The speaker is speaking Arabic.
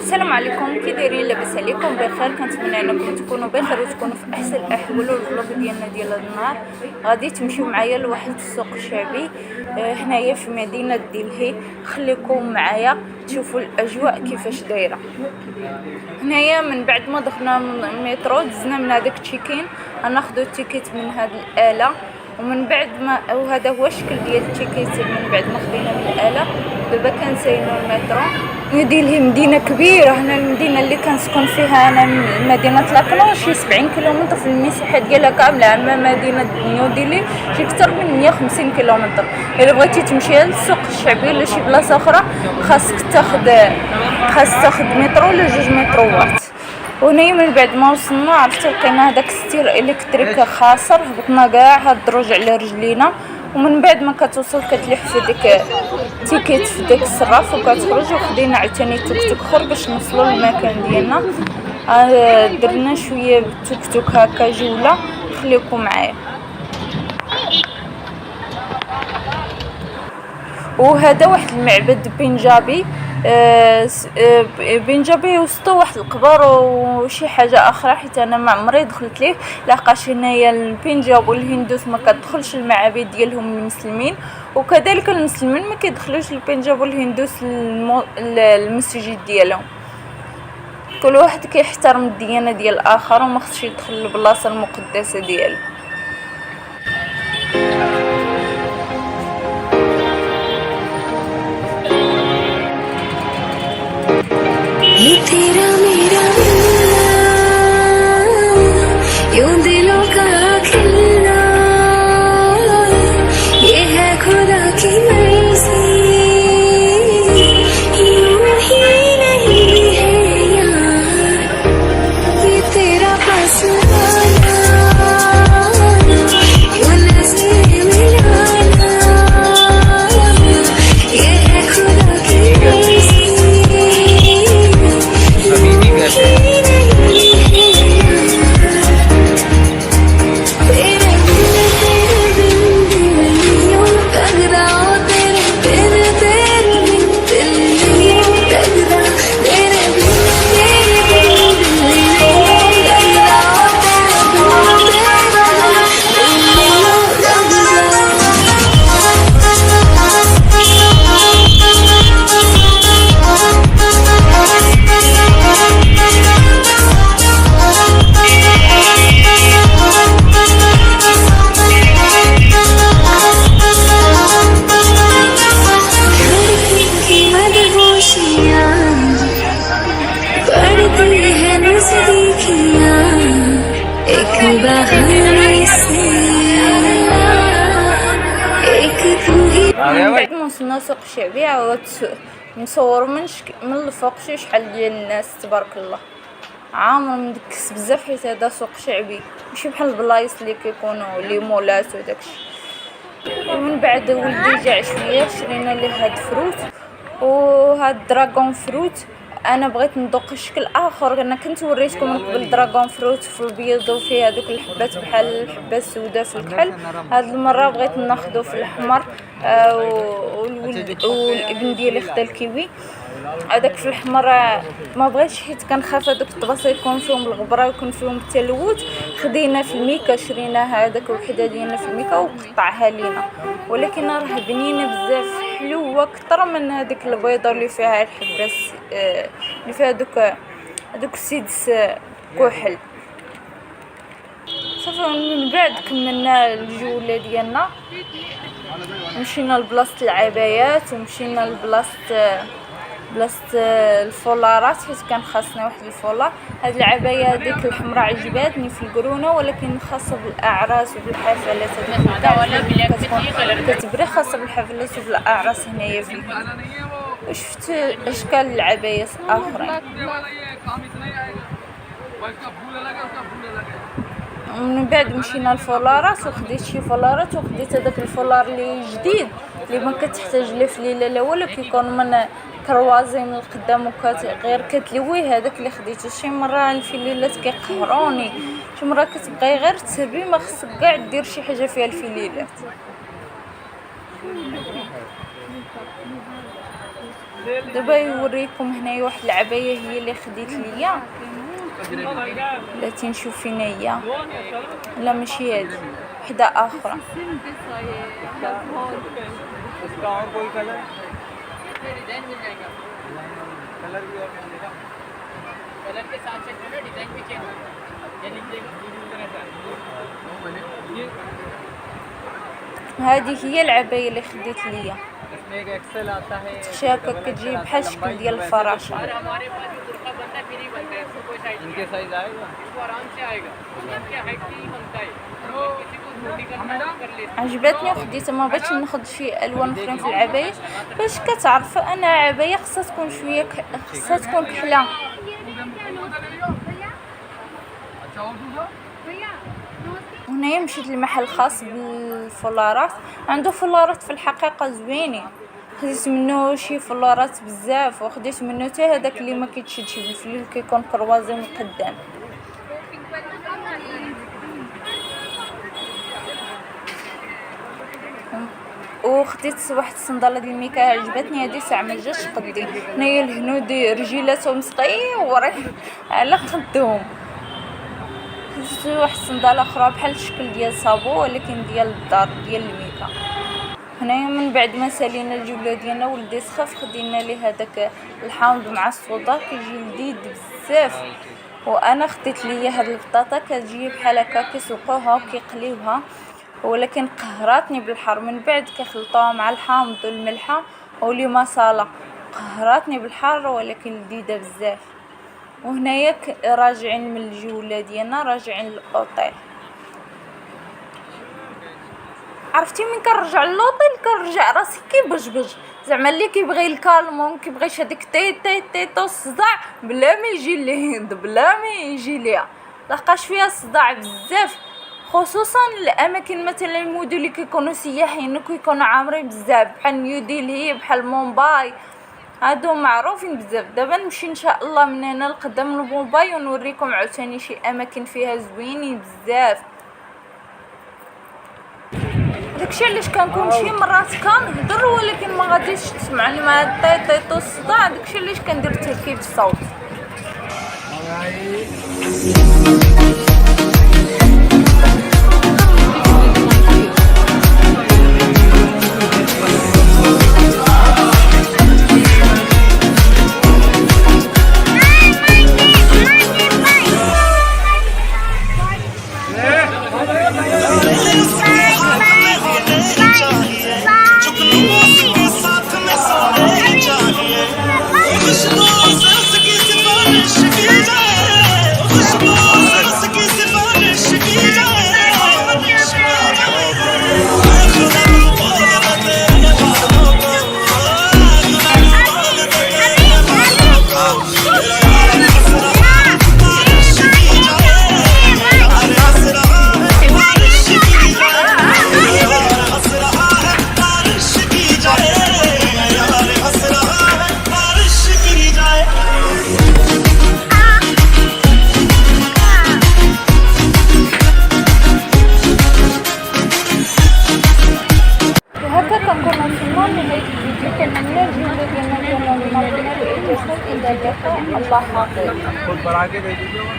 السلام عليكم، كي دايرين؟ لاباس عليكم؟ بخير. كنتمنى انكم تكونوا بخير وتكونوا في احسن الاحوال. والفلوق ديالنا ديال هاد النهار غادي تمشيو معايا لواحد السوق الشعبي هنايا في مدينه دلهي. خليكم معايا تشوفوا الاجواء كيفاش دايره هنايا. من بعد ما دخلنا من المترو دزنا من هذاك تشيكين، غناخذوا التيكيت من هاد الاله، ومن بعد ما وهذا هو الشكل ديال التيكيت. من بعد ما خدينا من الاله دابا كنساينو المترو. دلهي مدينه كبيره. هنا المدينه اللي كنسكن فيها انا مدينه لاكنو شي 70 كيلومتر في المساحه ديالها كامله. اما مدينه نيو ديلي شي اكثر من 150 كيلومتر. الا بغيتي تمشي للسوق الشعبي ولا شي بلاصه اخرى خاصك تاخذ مترو ولا 2 متروات. ونايا من بعد ما وصلنا عرفتو لقينا هذاك ستير الكتريك خاسر، هبطنا كاع هاد الدروج على رجلينا. ومن بعد ما كتوصل كتلح في ديك تيكيت في ديك الصراف وكتخرج. وخدينا عاوتاني توك توك اخر باش نوصلوا للمكان ديالنا. درنا شويه بالتوك توك هكا جوله. خليكم معايا. وهذا واحد المعبد بنجابي بنجابي وسطو واحد القبر وشي حاجه اخرى، حيت انا ما عمري دخلت ليه. لاقاش هنايا البنجاب والهندوس ما كتدخلش المعابد ديالهم المسلمين، وكذلك المسلمين ما كيدخلوش البنجاب والهندوس المسجد ديالهم. كل واحد كيحترم الديانه ديال الاخر وما خصش يدخل البلاصه المقدسه ديالو. ये तेरा मेरा मिलना, यूं दिलों का खिलना, ये है खुदा की मर्जी, यूं ही नहीं है यार। ये तेरा पास आना, यूं नज़रें मिलाना, ये है खुदा की मर्जी। من بعد ما وصلنا سوق الشعبي عاود نصوروا من الفوق شحال ديال الناس تبارك الله. عامر مدكس بزاف حيت هذا سوق شعبي ماشي بحال البلايص اللي كيكونوا لي مولات وداكشي. ومن بعد ولدي جاع شويه شرينا ليه هاد فروت وهاد دراغون فروت. انا بغيت ندوق الشكل اخر. انا كنت وريتكم من قبل دراغون فروت في البيض وفيه هذوك الحبات بحال الحبه السوداء في الكحل. هاد المره بغيت ناخذو في الاحمر. والابن ديالي خدا الكيوي. هذاك في الاحمر ما بغيتش حيت كنخاف هذوك الطباصه يكون فيهم الغبره ويكون فيهم التلوث. خدينا في الميكا، شرينا هذاك وحده ديالنا في الميكا وقطعها لينا، ولكن راه بنينه بزاف حلوه اكثر من هذيك البيضه اللي فيها الحبه اللي فيها هذوك السيدس كحل. صافي من بعد كملنا الجوله ديالنا، مشينا لبلاصه العبايات ومشينا لبلاصه الفولارات حيت كان خاصنا واحد الفولار. هاد العبايه هذيك الحمراء عجباتني في القرونه، ولكن خاصه بالاعراس وبالحفلات. هذيك كتبري خاصه بالحفلات وبالاعراس هنايا في. وشفت اشكال العبايات اخرين. ومن بعد مشينا للفولارات وخديت شي فولارات، وخديت هذاك الفولار اللي جديد اللي ما كتحتاج ليه في الليله الاولى، كيكون من كروازي من القدام غير كتلوي. هذاك اللي خديته. شي مره الفليلات كيقهروني، شي مره كتبغي غير تسربي ما خصك كاع دير شي حاجه فيها الفليلات. دابا يوريكم هنايا واحد العباية هي اللي خديت ليا. بلاتي نشوف فين هي. لا ماشي هادي، وحدة اخرى. इसका और कोई कलर डिजाइन मिल जाएगा कलर भी और मिलेगा कलर के साथ साथ में डिजाइन भी चेंज होगा ये लिख देगा ये هذه هي العباية اللي خديت ليا. इसमें एक एक्सेल आता है شاكة كتجي بحال الشكل ديال الفراشة. और हमारे पास जो बुर्का बनता है फ्री बनता है इसको कोई साइज इनके साइज आएगा इसको आराम से आएगा इसके हाइट की बनता है किसी को छोटी करना कर लेते عجبتني وخديتها. ما بغيتش ناخذ شي الوان اخرين في العباية باش كتعرف انا عباية خصها تكون شويه خصها تكون كحله. هنايا مشيت لمحل خاص بالفولارات، عنده فولارات في الحقيقه زوينين. خديت منه شي فولارات بزاف، وخديت منه حتى هذاك اللي ما كيتشدش بالفلول كيكون كروازي من قدام. وخديت واحد الصنداله ديال الميكا عجبتني هذه ساعه ما جاش قدي. هنايا الهنود رجيلاتهم صغيورين على قدهم. خديت واحد الصنداله اخرى بحال الشكل ديال صابو ولكن ديال الدار ديال الميكا. هنايا من بعد ما سالينا الجوله ديالنا ولدي سخف خدينا ليه هذاك الحامض مع الصودا كيجي لذيذ بزاف. وانا خديت ليا هاد البطاطا كتجي بحال هكا كيسوقوها وكيقليوها، ولكن قهراتني بالحر. من بعد كيخلطوها مع الحامض والملحه ولي مصالة، قهراتني بالحر ولكن لذيذه بزاف. وهنايا راجعين من الجوله ديالنا راجعين للاوطيل. عرفتي من كنرجع للوطيل كنرجع راسي كيبجبج، زعما اللي كيبغي الكالمون كيبغيش هذيك تيتو الصداع بلا ما يجي لهند بلا ما يجي ليها، لقاش فيها الصداع بزاف. خصوصا الاماكن مثلا المدن اللي كيكونوا سياحيين وكيكونوا عامرين بزاف بحال نيو ديلي بحال مومباي، هادو معروفين بزاف. دابا نمشي ان شاء الله من هنا لقدام لمومباي ونوريكم عاوتاني شي اماكن فيها زوينين بزاف. داكشي علاش كنكون شي مرات كنهضر ولكن ما غاديش تسمعني مع الطيطيط والصداع، داكشي علاش كندير تركيب الصوت. الله حافظ.